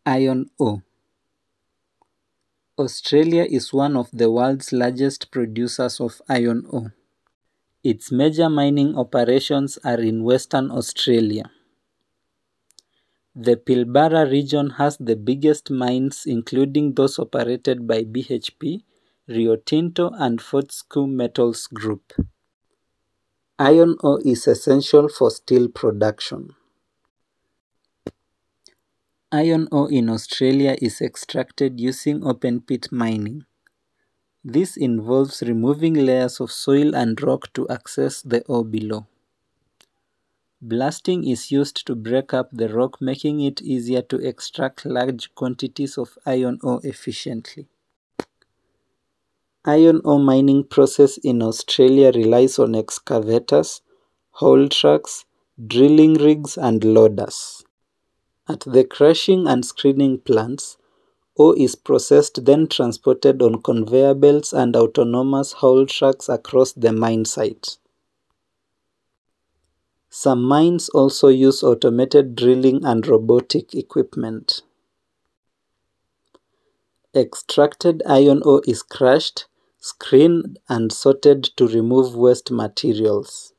Iron ore. Australia is one of the world's largest producers of iron ore. Its major mining operations are in Western Australia. The Pilbara region has the biggest mines, including those operated by BHP, Rio Tinto and Fortescue Metals Group. Iron ore is essential for steel production. Iron ore in Australia is extracted using open-pit mining. This involves removing layers of soil and rock to access the ore below. Blasting is used to break up the rock, making it easier to extract large quantities of iron ore efficiently. Iron ore mining process in Australia relies on excavators, haul trucks, drilling rigs and loaders. At the crushing and screening plants, ore is processed, then transported on conveyor belts and autonomous haul trucks across the mine site. Some mines also use automated drilling and robotic equipment. Extracted iron ore is crushed, screened and sorted to remove waste materials.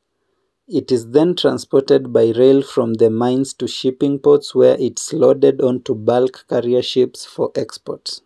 It is then transported by rail from the mines to shipping ports, where it's loaded onto bulk carrier ships for export.